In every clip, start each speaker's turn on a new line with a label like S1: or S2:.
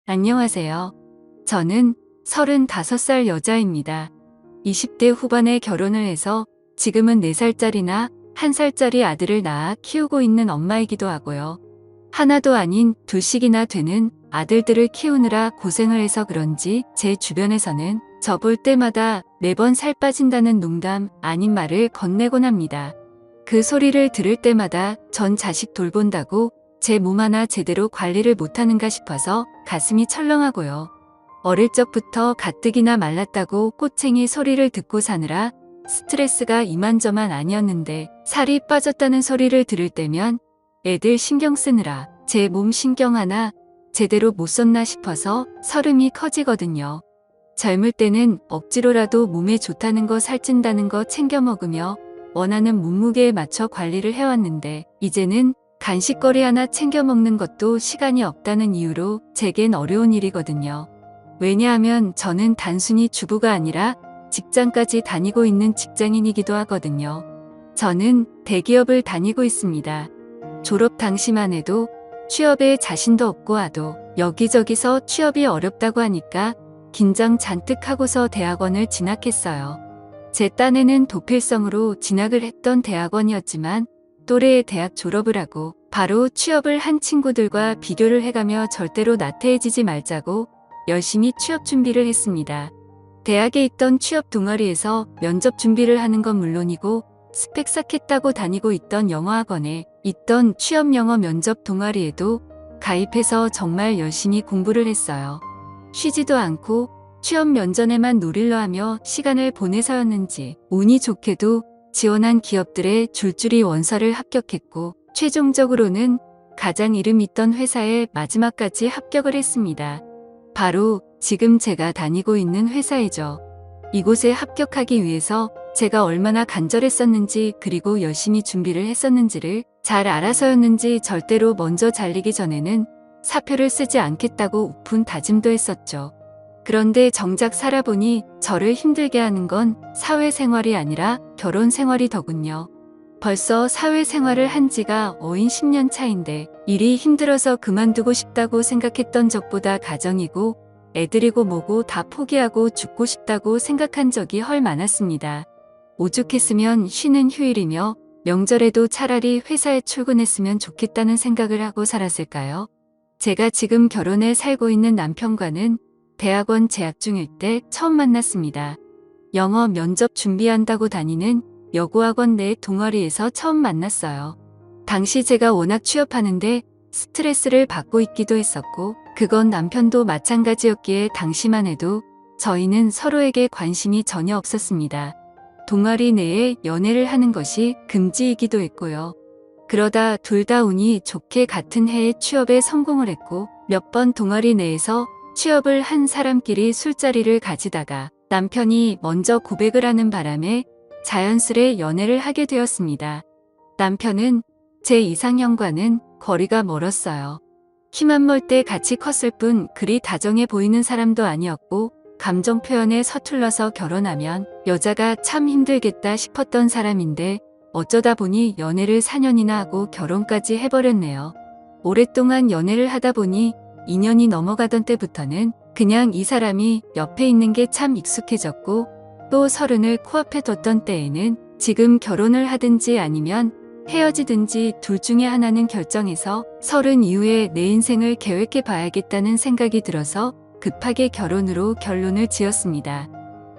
S1: 안녕하세요. 저는 35살 여자입니다. 20대 후반에 결혼을 해서 지금은 4살짜리나 1살짜리 아들을 낳아 키우고 있는 엄마이기도 하고요. 하나도 아닌 둘씩이나 되는 아들들을 키우느라 고생을 해서 그런지 제 주변에서는 저 볼 때마다 매번 살 빠진다는 농담 아닌 말을 건네곤 합니다. 그 소리를 들을 때마다 전 자식 돌본다고 제 몸 하나 제대로 관리를 못하는가 싶어서 가슴이 철렁하고요. 어릴 적부터 가뜩이나 말랐다고 꼬챙이 소리를 듣고 사느라 스트레스가 이만저만 아니었는데 살이 빠졌다는 소리를 들을 때면 애들 신경 쓰느라 제 몸 신경 하나 제대로 못 썼나 싶어서 설움이 커지거든요. 젊을 때는 억지로라도 몸에 좋다는 거 살찐다는 거 챙겨 먹으며 원하는 몸무게에 맞춰 관리를 해왔는데 이제는 간식거리 하나 챙겨 먹는 것도 시간이 없다는 이유로 제겐 어려운 일이거든요. 왜냐하면 저는 단순히 주부가 아니라 직장까지 다니고 있는 직장인이기도 하거든요. 저는 대기업을 다니고 있습니다. 졸업 당시만 해도 취업에 자신도 없고 하도 여기저기서 취업이 어렵다고 하니까 긴장 잔뜩 하고서 대학원을 진학했어요. 제 딴에는 도필성으로 진학을 했던 대학원이었지만 또래의 대학 졸업을 하고 바로 취업을 한 친구들과 비교를 해가며 절대로 나태해지지 말자고 열심히 취업 준비를 했습니다. 대학에 있던 취업 동아리에서 면접 준비를 하는 건 물론이고 스펙 쌓겠다고 다니고 있던 영어학원에 있던 취업 영어 면접 동아리에도 가입해서 정말 열심히 공부를 했어요. 쉬지도 않고 취업 면전에만 노릴러 하며 시간을 보내서였는지 운이 좋게도 지원한 기업들의 줄줄이 원서를 합격했고 최종적으로는 가장 이름 있던 회사에 마지막까지 합격을 했습니다. 바로 지금 제가 다니고 있는 회사이죠. 이곳에 합격하기 위해서 제가 얼마나 간절했었는지 그리고 열심히 준비를 했었는지를 잘 알아서였는지 절대로 먼저 잘리기 전에는 사표를 쓰지 않겠다고 우픈 다짐도 했었죠. 그런데 정작 살아보니 저를 힘들게 하는 건 사회생활이 아니라 결혼생활이더군요. 벌써 사회생활을 한 지가 어인 10년 차인데 일이 힘들어서 그만두고 싶다고 생각했던 적보다 가정이고 애들이고 뭐고 다 포기하고 죽고 싶다고 생각한 적이 헐 많았습니다. 오죽했으면 쉬는 휴일이며 명절에도 차라리 회사에 출근했으면 좋겠다는 생각을 하고 살았을까요? 제가 지금 결혼해 살고 있는 남편과는 대학원 재학 중일 때 처음 만났습니다. 영어 면접 준비한다고 다니는 여고학원 내 동아리에서 처음 만났어요. 당시 제가 워낙 취업하는데 스트레스를 받고 있기도 했었고 그건 남편도 마찬가지였기에 당시만 해도 저희는 서로에게 관심이 전혀 없었습니다. 동아리 내에 연애를 하는 것이 금지이기도 했고요. 그러다 둘 다 운이 좋게 같은 해에 취업에 성공을 했고 몇 번 동아리 내에서 취업을 한 사람끼리 술자리를 가지다가 남편이 먼저 고백을 하는 바람에 자연스레 연애를 하게 되었습니다. 남편은 제 이상형과는 거리가 멀었어요. 키만 멀 때 같이 컸을 뿐 그리 다정해 보이는 사람도 아니었고 감정 표현에 서툴러서 결혼하면 여자가 참 힘들겠다 싶었던 사람인데 어쩌다 보니 연애를 4년이나 하고 결혼까지 해버렸네요. 오랫동안 연애를 하다 보니 2년이 넘어가던 때부터는 그냥 이 사람이 옆에 있는 게 참 익숙해졌고 또 30을 코앞에 뒀던 때에는 지금 결혼을 하든지 아니면 헤어지든지 둘 중에 하나는 결정해서 30 이후에 내 인생을 계획해 봐야겠다는 생각이 들어서 급하게 결혼으로 결론을 지었습니다.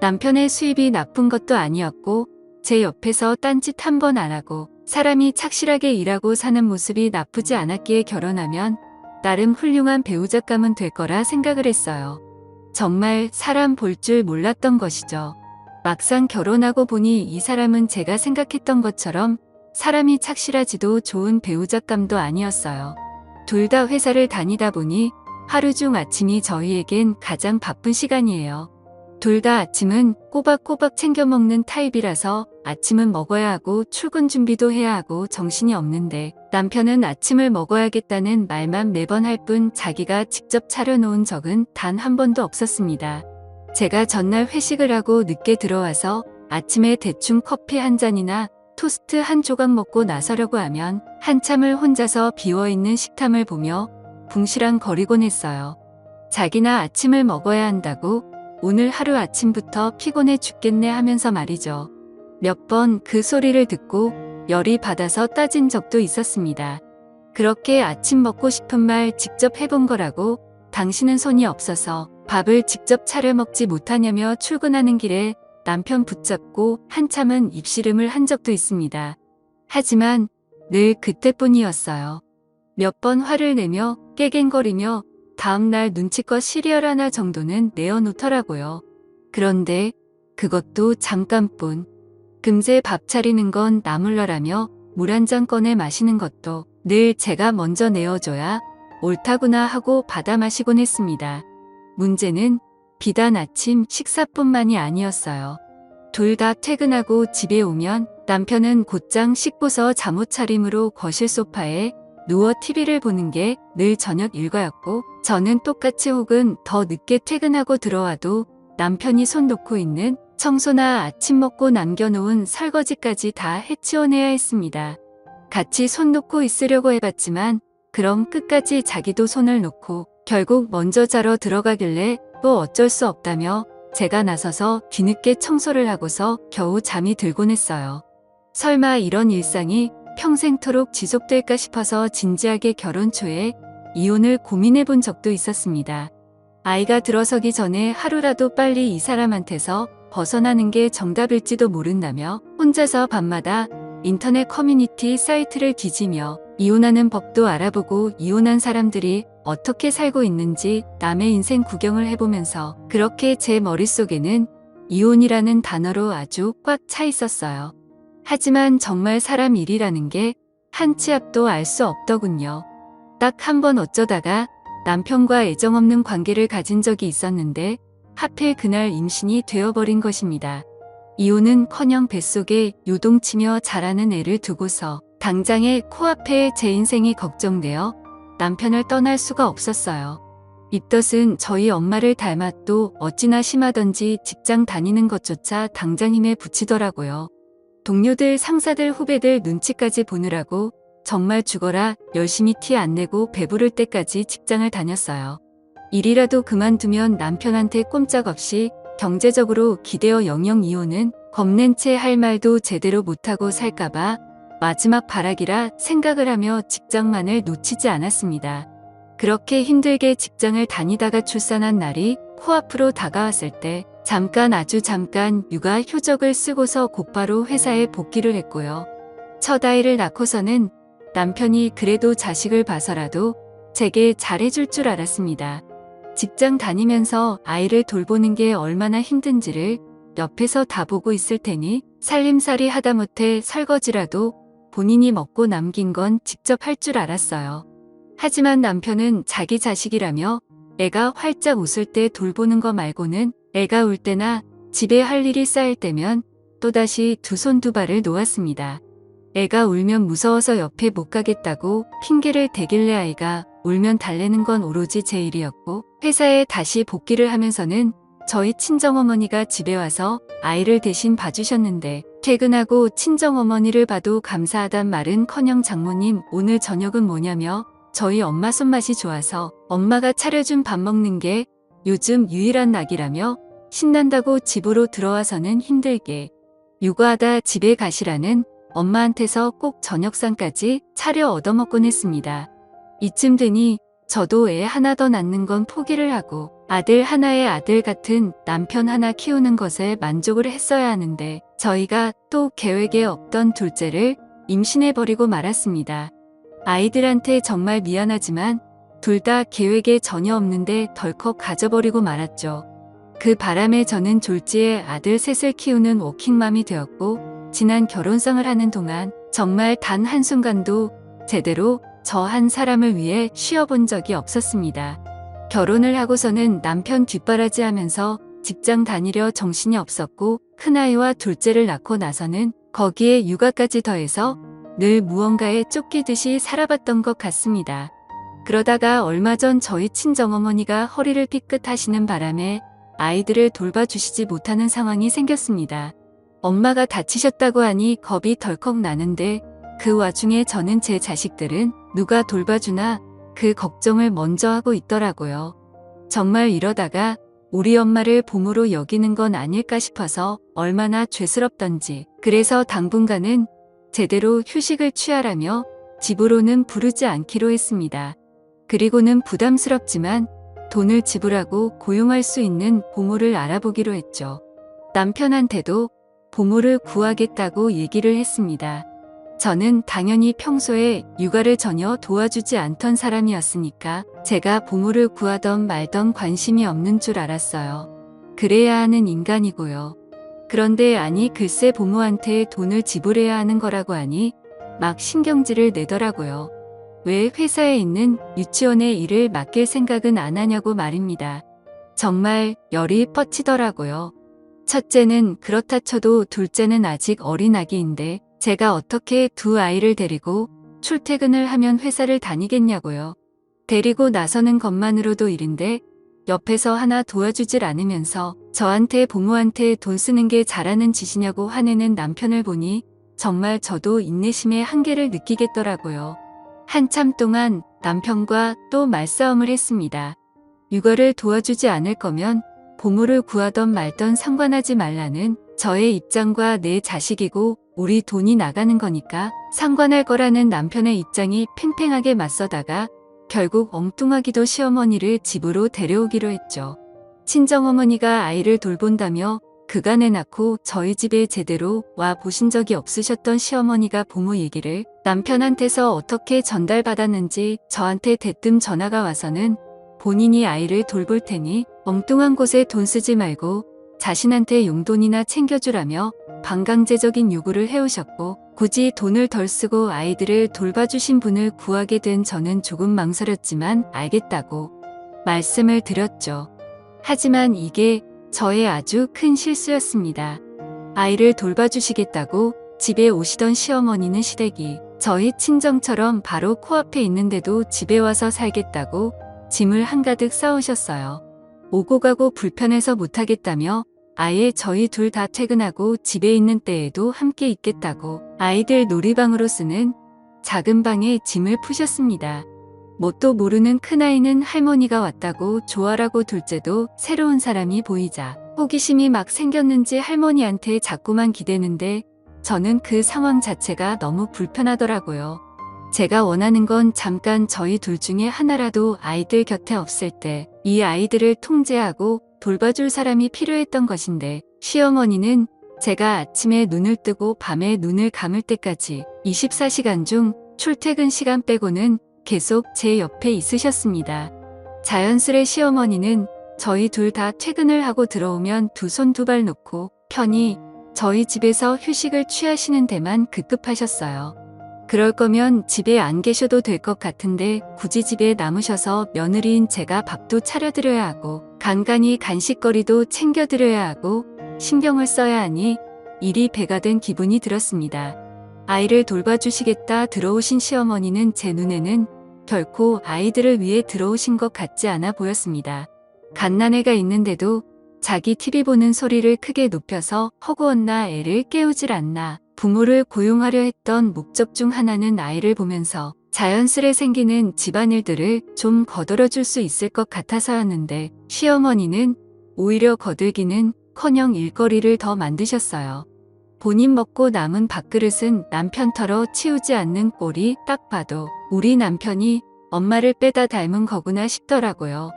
S1: 남편의 수입이 나쁜 것도 아니었고 제 옆에서 딴짓 한 번 안 하고 사람이 착실하게 일하고 사는 모습이 나쁘지 않았기에 결혼하면 나름 훌륭한 배우자감은 될 거라 생각을 했어요. 정말 사람 볼 줄 몰랐던 것이죠. 막상 결혼하고 보니 이 사람은 제가 생각했던 것처럼 사람이 착실하지도 좋은 배우자감도 아니었어요. 둘 다 회사를 다니다 보니 하루 중 아침이 저희에겐 가장 바쁜 시간이에요. 둘 다 아침은 꼬박꼬박 챙겨 먹는 타입이라서 아침은 먹어야 하고 출근 준비도 해야 하고 정신이 없는데 남편은 아침을 먹어야겠다는 말만 매번 할 뿐 자기가 직접 차려놓은 적은 단 한 번도 없었습니다. 제가 전날 회식을 하고 늦게 들어와서 아침에 대충 커피 한 잔이나 토스트 한 조각 먹고 나서려고 하면 한참을 혼자서 비어있는 식탐을 보며 붕시랑 거리곤 했어요. 자기나 아침을 먹어야 한다고 오늘 하루 아침부터 피곤해 죽겠네 하면서 말이죠. 몇 번 그 소리를 듣고 열이 받아서 따진 적도 있었습니다. 그렇게 아침 먹고 싶은 말 직접 해본 거라고 당신은 손이 없어서 밥을 직접 차려 먹지 못하냐며 출근하는 길에 남편 붙잡고 한참은 입씨름을 한 적도 있습니다. 하지만 늘 그때뿐이었어요. 몇 번 화를 내며 깨갱거리며 다음날 눈치껏 시리얼 하나 정도는 내어놓더라고요. 그런데 그것도 잠깐뿐. 금세 밥 차리는 건 나물러라며 물 한 잔 꺼내 마시는 것도 늘 제가 먼저 내어줘야 옳다구나 하고 받아 마시곤 했습니다. 문제는 비단 아침 식사뿐만이 아니었어요. 둘 다 퇴근하고 집에 오면 남편은 곧장 씻고서 잠옷 차림으로 거실 소파에 누워 TV를 보는 게 늘 저녁 일과였고, 저는 똑같이 혹은 더 늦게 퇴근하고 들어와도 남편이 손 놓고 있는 청소나 아침 먹고 남겨놓은 설거지까지 다 해치워내야 했습니다. 같이 손 놓고 있으려고 해봤지만 그럼 끝까지 자기도 손을 놓고 결국 먼저 자러 들어가길래 또 어쩔 수 없다며 제가 나서서 뒤늦게 청소를 하고서 겨우 잠이 들곤 했어요. 설마 이런 일상이 평생토록 지속될까 싶어서 진지하게 결혼 초에 이혼을 고민해 본 적도 있었습니다. 아이가 들어서기 전에 하루라도 빨리 이 사람한테서 벗어나는 게 정답일지도 모른다며 혼자서 밤마다 인터넷 커뮤니티 사이트를 뒤지며 이혼하는 법도 알아보고 이혼한 사람들이 어떻게 살고 있는지 남의 인생 구경을 해보면서 그렇게 제 머릿속에는 이혼이라는 단어로 아주 꽉 차 있었어요. 하지만 정말 사람 일이라는 게 한 치 앞도 알 수 없더군요. 딱 한 번 어쩌다가 남편과 애정없는 관계를 가진 적이 있었는데 하필 그날 임신이 되어버린 것입니다. 이혼은커녕 뱃속에 요동치며 자라는 애를 두고서 당장에 코앞에 제 인생이 걱정되어 남편을 떠날 수가 없었어요. 입덧은 저희 엄마를 닮았도 어찌나 심하던지 직장 다니는 것조차 당장 힘에 부치더라고요. 동료들, 상사들, 후배들 눈치까지 보느라고 정말 죽어라 열심히 티 안 내고 배부를 때까지 직장을 다녔어요. 일이라도 그만두면 남편한테 꼼짝없이 경제적으로 기대어 영영 이혼은 겁낸 채 할 말도 제대로 못하고 살까봐 마지막 발악이라 생각을 하며 직장만을 놓치지 않았습니다. 그렇게 힘들게 직장을 다니다가 출산한 날이 코앞으로 다가왔을 때 잠깐 아주 잠깐 육아 효적을 쓰고서 곧바로 회사에 복귀를 했고요. 첫 아이를 낳고서는 남편이 그래도 자식을 봐서라도 제게 잘해줄 줄 알았습니다. 직장 다니면서 아이를 돌보는 게 얼마나 힘든지를 옆에서 다 보고 있을 테니 살림살이 하다못해 설거지라도 본인이 먹고 남긴 건 직접 할 줄 알았어요. 하지만 남편은 자기 자식이라며 애가 활짝 웃을 때 돌보는 거 말고는 애가 울 때나 집에 할 일이 쌓일 때면 또다시 두 손 두 발을 놓았습니다. 애가 울면 무서워서 옆에 못 가겠다고 핑계를 대길래 아이가 울면 달래는 건 오로지 제 일이었고, 회사에 다시 복귀를 하면서는 저희 친정어머니가 집에 와서 아이를 대신 봐주셨는데 퇴근하고 친정어머니를 봐도 감사하단 말은커녕 장모님 오늘 저녁은 뭐냐며 저희 엄마 손맛이 좋아서 엄마가 차려준 밥 먹는 게 요즘 유일한 낙이라며 신난다고 집으로 들어와서는 힘들게 육아하다 집에 가시라는 엄마한테서 꼭 저녁상까지 차려 얻어먹곤 했습니다. 이쯤 되니 저도 애 하나 더 낳는 건 포기를 하고 아들 하나의 아들 같은 남편 하나 키우는 것에 만족을 했어야 하는데 저희가 또 계획에 없던 둘째를 임신해버리고 말았습니다. 아이들한테 정말 미안하지만 둘 다 계획에 전혀 없는데 덜컥 가져버리고 말았죠. 그 바람에 저는 졸지에 아들 셋을 키우는 워킹맘이 되었고, 지난 결혼생활을 하는 동안 정말 단 한순간도 제대로 저 한 사람을 위해 쉬어본 적이 없었습니다. 결혼을 하고서는 남편 뒷바라지 하면서 직장 다니려 정신이 없었고, 큰아이와 둘째를 낳고 나서는 거기에 육아까지 더해서 늘 무언가에 쫓기듯이 살아봤던 것 같습니다. 그러다가 얼마 전 저희 친정어머니가 허리를 삐끗하시는 바람에 아이들을 돌봐주시지 못하는 상황이 생겼습니다. 엄마가 다치셨다고 하니 겁이 덜컥 나는데 그 와중에 저는 제 자식들은 누가 돌봐주나 그 걱정을 먼저 하고 있더라고요. 정말 이러다가 우리 엄마를 보모로 여기는 건 아닐까 싶어서 얼마나 죄스럽던지. 그래서 당분간은 제대로 휴식을 취하라며 집으로는 부르지 않기로 했습니다. 그리고는 부담스럽지만 돈을 지불하고 고용할 수 있는 보모를 알아보기로 했죠. 남편한테도 보모를 구하겠다고 얘기를 했습니다. 저는 당연히 평소에 육아를 전혀 도와주지 않던 사람이었으니까 제가 보모를 구하던 말던 관심이 없는 줄 알았어요. 그래야 하는 인간이고요. 그런데 아니 글쎄 보모한테 돈을 지불해야 하는 거라고 하니 막 신경질을 내더라고요. 왜 회사에 있는 유치원에 일을 맡길 생각은 안 하냐고 말입니다. 정말 열이 뻗치더라고요. 첫째는 그렇다 쳐도 둘째는 아직 어린 아기인데 제가 어떻게 두 아이를 데리고 출퇴근을 하면 회사를 다니겠냐고요. 데리고 나서는 것만으로도 일인데 옆에서 하나 도와주질 않으면서 저한테 보모한테 돈 쓰는 게 잘하는 짓이냐고 화내는 남편을 보니 정말 저도 인내심의 한계를 느끼겠더라고요. 한참 동안 남편과 또 말싸움을 했습니다. 육아를 도와주지 않을 거면 보모를 구하던 말던 상관하지 말라는 저의 입장과 내 자식이고 우리 돈이 나가는 거니까 상관할 거라는 남편의 입장이 팽팽하게 맞서다가 결국 엉뚱하기도 시어머니를 집으로 데려오기로 했죠. 친정어머니가 아이를 돌본다며 그간에 낳고 저희 집에 제대로 와 보신 적이 없으셨던 시어머니가 보모 얘기를 남편한테서 어떻게 전달받았는지 저한테 대뜸 전화가 와서는 본인이 아이를 돌볼 테니 엉뚱한 곳에 돈 쓰지 말고 자신한테 용돈이나 챙겨주라며 반강제적인 요구를 해오셨고 굳이 돈을 덜 쓰고 아이들을 돌봐주신 분을 구하게 된 저는 조금 망설였지만 알겠다고 말씀을 드렸죠. 하지만 이게 저의 아주 큰 실수였습니다. 아이를 돌봐주시겠다고 집에 오시던 시어머니는 시댁이 저희 친정처럼 바로 코앞에 있는데도 집에 와서 살겠다고 짐을 한가득 싸오셨어요. 오고 가고 불편해서 못하겠다며 아예 저희 둘 다 퇴근하고 집에 있는 때에도 함께 있겠다고 아이들 놀이방으로 쓰는 작은 방에 짐을 푸셨습니다. 뭣도 모르는 큰아이는 할머니가 왔다고 좋아라고 둘째도 새로운 사람이 보이자 호기심이 막 생겼는지 할머니한테 자꾸만 기대는데 저는 그 상황 자체가 너무 불편하더라고요. 제가 원하는 건 잠깐 저희 둘 중에 하나라도 아이들 곁에 없을 때 이 아이들을 통제하고 돌봐줄 사람이 필요했던 것인데 시어머니는 제가 아침에 눈을 뜨고 밤에 눈을 감을 때까지 24시간 중 출퇴근 시간 빼고는 계속 제 옆에 있으셨습니다. 자연스레 시어머니는 저희 둘 다 퇴근을 하고 들어오면 두 손 두 발 놓고 편히 저희 집에서 휴식을 취하시는 데만 급급하셨어요. 그럴 거면 집에 안 계셔도 될 것 같은데 굳이 집에 남으셔서 며느리인 제가 밥도 차려드려야 하고 간간히 간식거리도 챙겨드려야 하고 신경을 써야 하니 일이 배가 된 기분이 들었습니다. 아이를 돌봐주시겠다 들어오신 시어머니는 제 눈에는 결코 아이들을 위해 들어오신 것 같지 않아 보였습니다. 갓난애가 있는데도 자기 TV 보는 소리를 크게 높여서 허구었나 애를 깨우질 않나 부모를 고용하려 했던 목적 중 하나는 아이를 보면서 자연스레 생기는 집안일들을 좀 거들어줄 수 있을 것 같아서였는데 시어머니는 오히려 거들기는 커녕 일거리를 더 만드셨어요. 본인 먹고 남은 밥그릇은 남편 털어 치우지 않는 꼴이 딱 봐도 우리 남편이 엄마를 빼다 닮은 거구나 싶더라고요.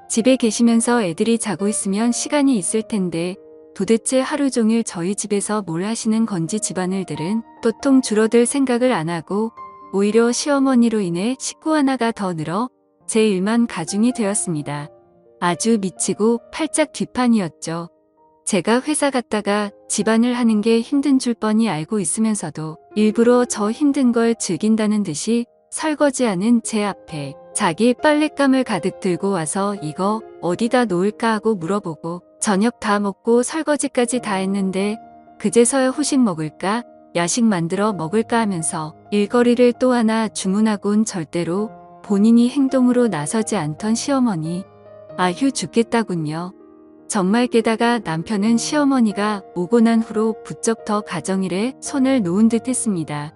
S1: 집에 계시면서 애들이 자고 있으면 시간이 있을 텐데 도대체 하루 종일 저희 집에서 뭘 하시는 건지 집안일들은 도통 줄어들 생각을 안 하고 오히려 시어머니로 인해 식구 하나가 더 늘어 제 일만 가중이 되었습니다. 아주 미치고 팔짝 뒷판이었죠. 제가 회사 갔다가 집안을 하는 게 힘든 줄 뻔히 알고 있으면서도 일부러 저 힘든 걸 즐긴다는 듯이 설거지하는 제 앞에 자기 빨랫감을 가득 들고 와서 이거 어디다 놓을까 하고 물어보고 저녁 다 먹고 설거지까지 다 했는데 그제서야 후식 먹을까 야식 만들어 먹을까 하면서 일거리를 또 하나 주문하곤 절대로 본인이 행동으로 나서지 않던 시어머니. 아휴 죽겠다군요. 정말 게다가 남편은 시어머니가 오고 난 후로 부쩍 더 가정일에 손을 놓은 듯 했습니다.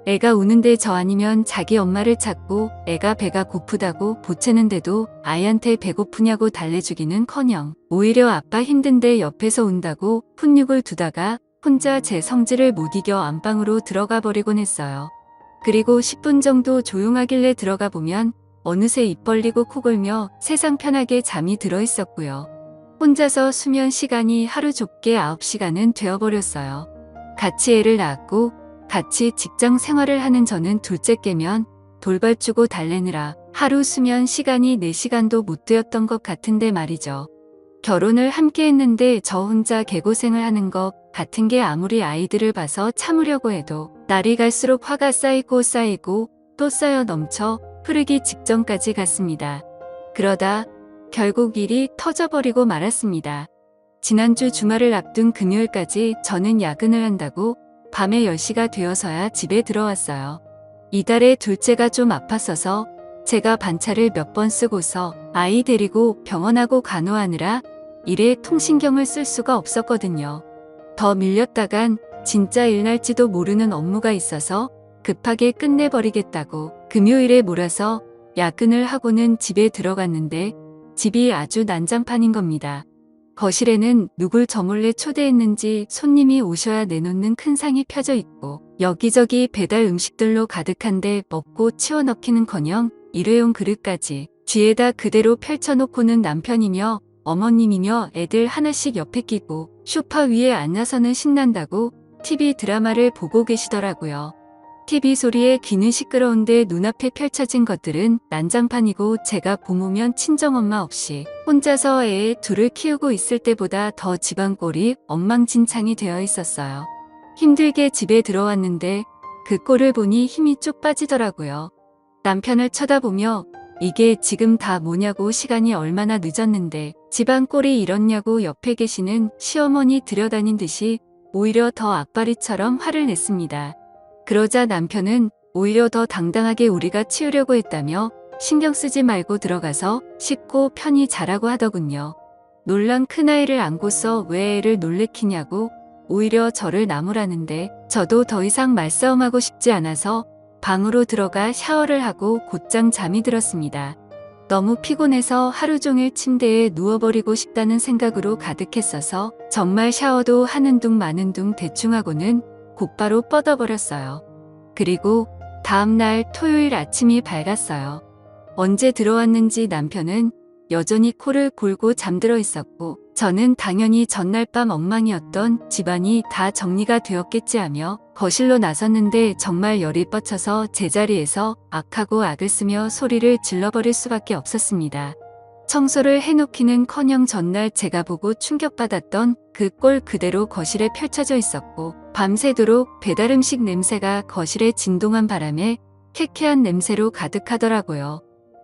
S1: 애가 우는데 저 아니면 자기 엄마를 찾고 애가 배가 고프다고 보채는데도 아이한테 배고프냐고 달래주기는커녕 오히려 아빠 힘든데 옆에서 운다고 훈육을 두다가 혼자 제 성질을 못 이겨 안방으로 들어가 버리곤 했어요. 그리고 10분 정도 조용하길래 들어가 보면 어느새 입 벌리고 코 골며 세상 편하게 잠이 들어 있었고요. 혼자서 수면 시간이 하루 좁게 9시간은 되어버렸어요. 같이 애를 낳았고 같이 직장 생활을 하는 저는 둘째 깨면 돌발 주고 달래느라 하루 수면 시간이 4시간도 못 되었던 것 같은데 말이죠. 결혼을 함께 했는데 저 혼자 개고생을 하는 것 같은 게 아무리 아이들을 봐서 참으려고 해도 날이 갈수록 화가 쌓이고 쌓이고 또 쌓여 넘쳐 흐르기 직전까지 갔습니다. 그러다 결국 일이 터져버리고 말았습니다. 지난주 주말을 앞둔 금요일까지 저는 야근을 한다고 밤에 10시가 되어서야 집에 들어왔어요. 이달에 둘째가 좀 아팠어서 제가 반차를 몇 번 쓰고서 아이 데리고 병원하고 간호하느라 일에 통신경을 쓸 수가 없었거든요. 더 밀렸다간 진짜 일 날지도 모르는 업무가 있어서 급하게 끝내버리겠다고 금요일에 몰아서 야근을 하고는 집에 들어갔는데 집이 아주 난장판인 겁니다. 거실에는 누굴 저 몰래 초대했는지 손님이 오셔야 내놓는 큰 상이 펴져 있고 여기저기 배달 음식들로 가득한데 먹고 치워넣기는커녕 일회용 그릇까지 뒤에다 그대로 펼쳐놓고는 남편이며 어머님이며 애들 하나씩 옆에 끼고 소파 위에 앉아서는 신난다고 TV 드라마를 보고 계시더라고요. TV 소리에 귀는 시끄러운데 눈앞에 펼쳐진 것들은 난장판이고 제가 부모면 친정엄마 없이 혼자서 애 둘을 키우고 있을 때보다 더 집안 꼴이 엉망진창이 되어 있었어요. 힘들게 집에 들어왔는데 그 꼴을 보니 힘이 쭉 빠지더라고요. 남편을 쳐다보며 이게 지금 다 뭐냐고 시간이 얼마나 늦었는데 집안 꼴이 이렇냐고 옆에 계시는 시어머니 들여다닌 듯이 오히려 더 악바리처럼 화를 냈습니다. 그러자 남편은 오히려 더 당당하게 우리가 치우려고 했다며 신경 쓰지 말고 들어가서 씻고 편히 자라고 하더군요. 놀란 큰아이를 안고서 왜 애를 놀래키냐고 오히려 저를 나무라는데 저도 더 이상 말싸움하고 싶지 않아서 방으로 들어가 샤워를 하고 곧장 잠이 들었습니다. 너무 피곤해서 하루 종일 침대에 누워버리고 싶다는 생각으로 가득했어서 정말 샤워도 하는 둥 마는 둥 대충 하고는 곧바로 뻗어버렸어요. 그리고 다음날 토요일 아침이 밝았어요. 언제 들어왔는지 남편은 여전히 코를 골고 잠들어 있었고 저는 당연히 전날 밤 엉망이었던 집안이 다 정리가 되었겠지 하며 거실로 나섰는데 정말 열이 뻗쳐서 제자리에서 악하고 악을 쓰며 소리를 질러버릴 수밖에 없었습니다. 청소를 해놓기는커녕 전날 제가 보고 충격받았던 그 꼴 그대로 거실에 펼쳐져 있었고 밤새도록 배달음식 냄새가 거실에 진동한 바람에 쾌쾌한 냄새로 가득하더라고요.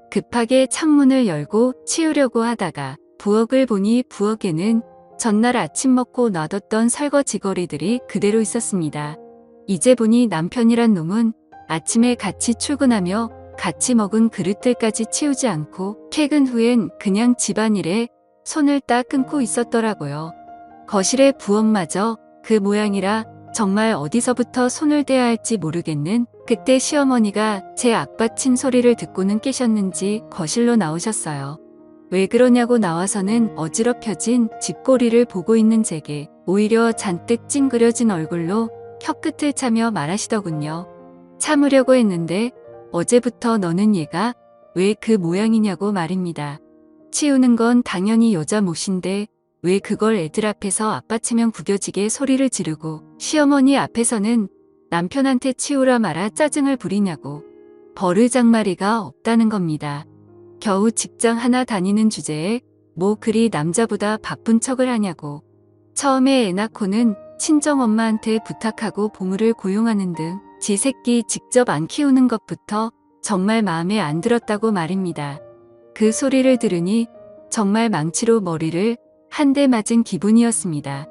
S1: 급하게 창문을 열고 치우려고 하다가 부엌을 보니 부엌에는 전날 아침 먹고 놔뒀던 설거지거리들이 그대로 있었습니다. 이제 보니 남편이란 놈은 아침에 같이 출근하며 같이 먹은 그릇들까지 치우지 않고 퇴근 후엔 그냥 집안일에 손을 딱 끊고 있었더라고요. 거실의 부엌마저 그 모양이라 정말 어디서부터 손을 대야 할지 모르겠는 그때 시어머니가 제 악받친 소리를 듣고는 깨셨는지 거실로 나오셨어요. 왜 그러냐고 나와서는 어지럽혀진 집꼬리를 보고 있는 제게 오히려 잔뜩 찡그려진 얼굴로 혀끝을 차며 말하시더군요. 참으려고 했는데 어제부터 너는 얘가 왜 그 모양이냐고 말입니다. 치우는 건 당연히 여자 몫인데 왜 그걸 애들 앞에서 아빠치면 구겨지게 소리를 지르고 시어머니 앞에서는 남편한테 치우라 말아 짜증을 부리냐고. 버르장머리가 없다는 겁니다. 겨우 직장 하나 다니는 주제에 뭐 그리 남자보다 바쁜 척을 하냐고. 처음에 애 낳고는 친정엄마한테 부탁하고 보물을 고용하는 등 지 새끼 직접 안 키우는 것부터 정말 마음에 안 들었다고 말입니다. 그 소리를 들으니 정말 망치로 머리를 한 대 맞은 기분이었습니다.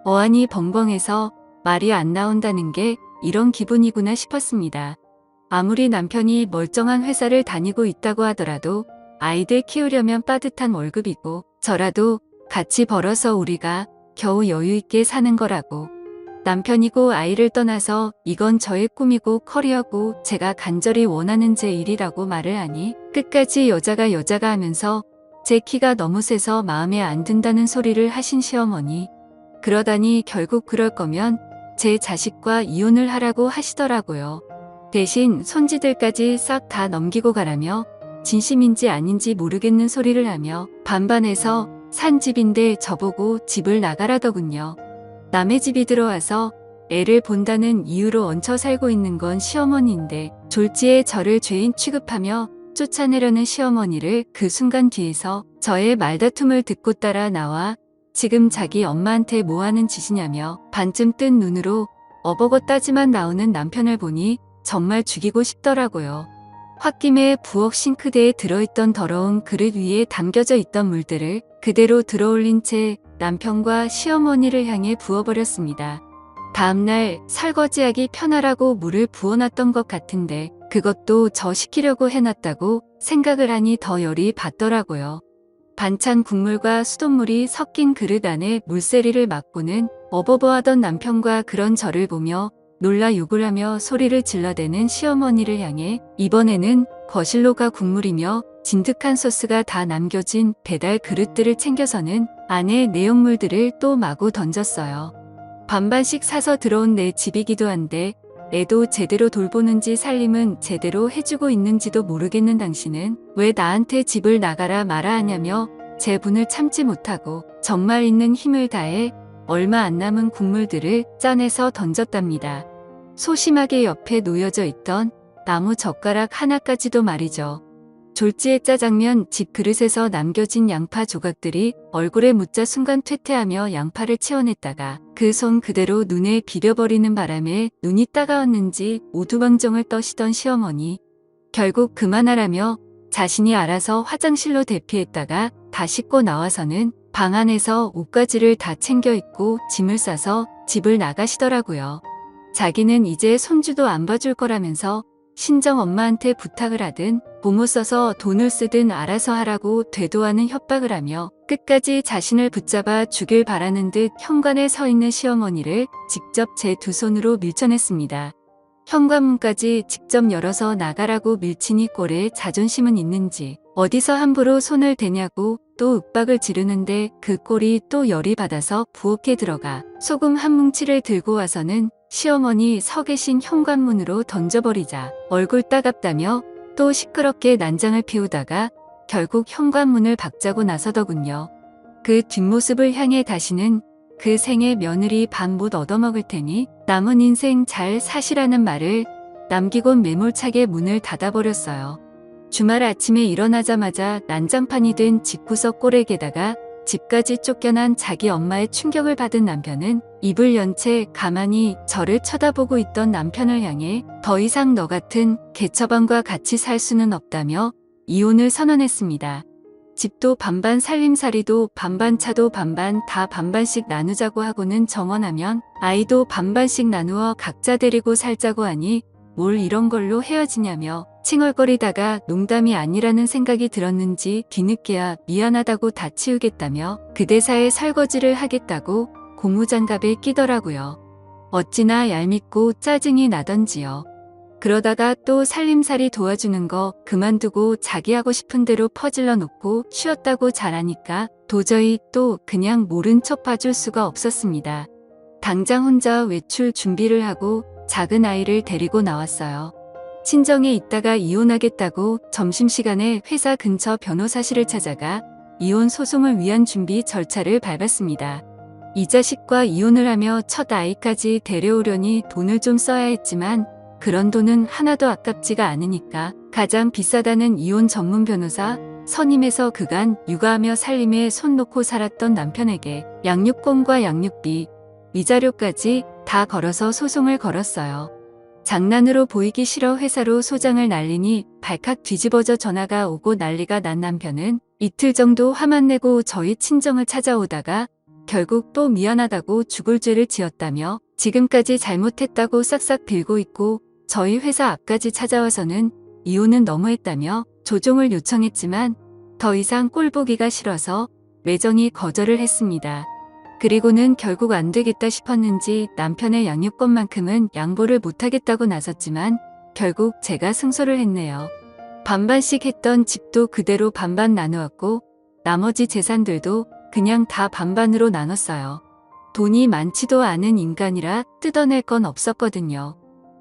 S1: 어안이 벙벙해서 말이 안 나온다는 게 이런 기분이구나 싶었습니다. 아무리 남편이 멀쩡한 회사를 다니고 있다고 하더라도 아이들 키우려면 빠듯한 월급이고 저라도 같이 벌어서 우리가 겨우 여유 있게 사는 거라고. 남편이고 아이를 떠나서 이건 저의 꿈이고 커리어고 제가 간절히 원하는 제 일이라고 말을 하니 끝까지 여자가 하면서 제 키가 너무 세서 마음에 안 든다는 소리를 하신 시어머니. 그러다니 결국 그럴 거면 제 자식과 이혼을 하라고 하시더라고요. 대신 손지들까지 싹 다 넘기고 가라며 진심인지 아닌지 모르겠는 소리를 하며 반반해서 산 집인데 저보고 집을 나가라더군요. 남의 집이 들어와서 애를 본다는 이유로 얹혀 살고 있는 건 시어머니인데 졸지에 저를 죄인 취급하며 쫓아내려는 시어머니를 그 순간 뒤에서 저의 말다툼을 듣고 따라 나와 지금 자기 엄마한테 뭐 하는 짓이냐며 반쯤 뜬 눈으로 어버것 따지만 나오는 남편을 보니 정말 죽이고 싶더라고요. 홧김에 부엌 싱크대에 들어있던 더러운 그릇 위에 담겨져 있던 물들을 그대로 들어올린 채 남편과 시어머니를 향해 부어버렸습니다. 다음날 설거지하기 편하라고 물을 부어놨던 것 같은데 그것도 저 시키려고 해놨다고 생각을 하니 더 열이 받더라고요. 반찬 국물과 수돗물이 섞인 그릇 안에 물세리를 맡고는 어버버하던 남편과 그런 저를 보며 놀라 욕을 하며 소리를 질러대는 시어머니를 향해 이번에는 거실로 가 국물이며 진득한 소스가 다 남겨진 배달 그릇들을 챙겨서는 안에 내용물들을 또 마구 던졌어요. 반반씩 사서 들어온 내 집이기도 한데 애도 제대로 돌보는지 살림은 제대로 해주고 있는지도 모르겠는 당신은 왜 나한테 집을 나가라 마라 하냐며 제 분을 참지 못하고 정말 있는 힘을 다해 얼마 안 남은 국물들을 짜내서 던졌답니다. 소심하게 옆에 놓여져 있던 나무 젓가락 하나까지도 말이죠. 졸지에 짜장면 집 그릇에서 남겨진 양파 조각들이 얼굴에 묻자 순간 퇴퇴하며 양파를 치워냈다가 그 손 그대로 눈에 비벼버리는 바람에 눈이 따가웠는지 오두방정을 떠시던 시어머니. 결국 그만하라며 자신이 알아서 화장실로 대피했다가 다 씻고 나와서는 방 안에서 옷가지를 다 챙겨 입고 짐을 싸서 집을 나가시더라고요. 자기는 이제 손주도 안 봐줄 거라면서 친정 엄마한테 부탁을 하든 보모 써서 돈을 쓰든 알아서 하라고 되도하는 협박을 하며 끝까지 자신을 붙잡아 죽일 바라는 듯 현관에 서 있는 시어머니를 직접 제 두 손으로 밀쳐냈습니다. 현관문까지 직접 열어서 나가라고 밀치니 꼴에 자존심은 있는지 어디서 함부로 손을 대냐고 또 윽박을 지르는데 그 꼴이 또 열이 받아서 부엌에 들어가 소금 한 뭉치를 들고 와서는 시어머니 서 계신 현관문으로 던져버리자 얼굴 따갑다며 또 시끄럽게 난장을 피우다가 결국 현관문을 박자고 나서더군요. 그 뒷모습을 향해 다시는 그 생에 며느리 밥 못 얻어먹을 테니 남은 인생 잘 사시라는 말을 남기곤 매몰차게 문을 닫아버렸어요. 주말 아침에 일어나자마자 난장판이 된 집구석 꼴에게다가 집까지 쫓겨난 자기 엄마의 충격을 받은 남편은 입을 연 채 가만히 저를 쳐다보고 있던 남편을 향해 더 이상 너 같은 개처방과 같이 살 수는 없다며 이혼을 선언했습니다. 집도 반반 살림살이도 반반 차도 반반 다 반반씩 나누자고 하고는 정원하면 아이도 반반씩 나누어 각자 데리고 살자고 하니 뭘 이런 걸로 헤어지냐며 칭얼거리다가 농담이 아니라는 생각이 들었는지 뒤늦게야 미안하다고 다 치우겠다며 그 대사에 설거지를 하겠다고 고무장갑에 끼더라고요. 어찌나 얄밉고 짜증이 나던지요. 그러다가 또 살림살이 도와주는 거 그만두고 자기 하고 싶은 대로 퍼질러 놓고 쉬었다고 잘하니까 도저히 또 그냥 모른 척 봐줄 수가 없었습니다. 당장 혼자 외출 준비를 하고 작은 아이를 데리고 나왔어요. 친정에 있다가 이혼하겠다고 점심시간에 회사 근처 변호사실을 찾아가 이혼 소송을 위한 준비 절차를 밟았습니다. 이 자식과 이혼을 하며 첫 아이까지 데려오려니 돈을 좀 써야 했지만 그런 돈은 하나도 아깝지가 않으니까 가장 비싸다는 이혼 전문 변호사 선임해서 그간 육아하며 살림에 손 놓고 살았던 남편에게 양육권과 양육비, 위자료까지 다 걸어서 소송을 걸었어요. 장난으로 보이기 싫어 회사로 소장을 날리니 발칵 뒤집어져 전화가 오고 난리가 난 남편은 이틀 정도 화만 내고 저희 친정을 찾아오다가 결국 또 미안하다고 죽을 죄를 지었다며 지금까지 잘못했다고 싹싹 빌고 있고 저희 회사 앞까지 찾아와서는 이혼은 너무했다며 조종을 요청했지만 더 이상 꼴보기가 싫어서 매정히 거절을 했습니다. 그리고는 결국 안 되겠다 싶었는지 남편의 양육권만큼은 양보를 못하겠다고 나섰지만 결국 제가 승소를 했네요. 반반씩 했던 집도 그대로 반반 나누었고 나머지 재산들도 그냥 다 반반으로 나눴어요. 돈이 많지도 않은 인간이라 뜯어낼 건 없었거든요.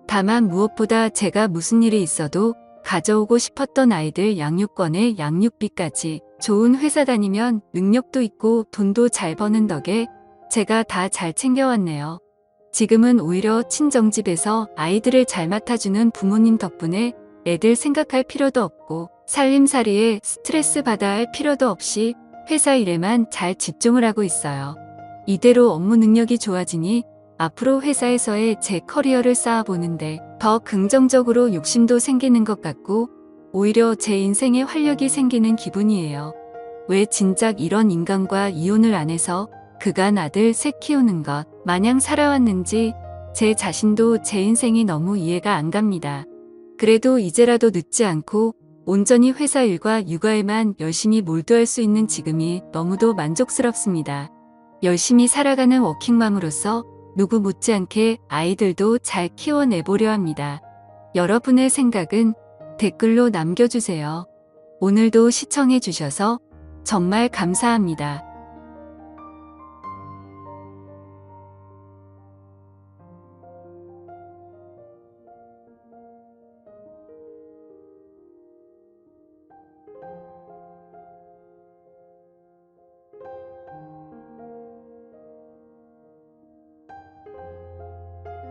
S1: 다만 무엇보다 제가 무슨 일이 있어도 가져오고 싶었던 아이들 양육권에 양육비까지 좋은 회사 다니면 능력도 있고 돈도 잘 버는 덕에 제가 다 잘 챙겨왔네요. 지금은 오히려 친정집에서 아이들을 잘 맡아주는 부모님 덕분에 애들 생각할 필요도 없고 살림살이에 스트레스 받아야 할 필요도 없이 회사 일에만 잘 집중을 하고 있어요. 이대로 업무 능력이 좋아지니 앞으로 회사에서의 제 커리어를 쌓아보는데 더 긍정적으로 욕심도 생기는 것 같고 오히려 제 인생에 활력이 생기는 기분이에요. 왜 진작 이런 인간과 이혼을 안 해서 그간 아들 셋 키우는 것 마냥 살아왔는지 제 자신도 제 인생이 너무 이해가 안 갑니다. 그래도 이제라도 늦지 않고 온전히 회사 일과 육아에만 열심히 몰두할 수 있는 지금이 너무도 만족스럽습니다. 열심히 살아가는 워킹맘으로서 누구 못지않게 아이들도 잘 키워내보려 합니다. 여러분의 생각은 댓글로 남겨주세요. 오늘도 시청해주셔서 정말 감사합니다.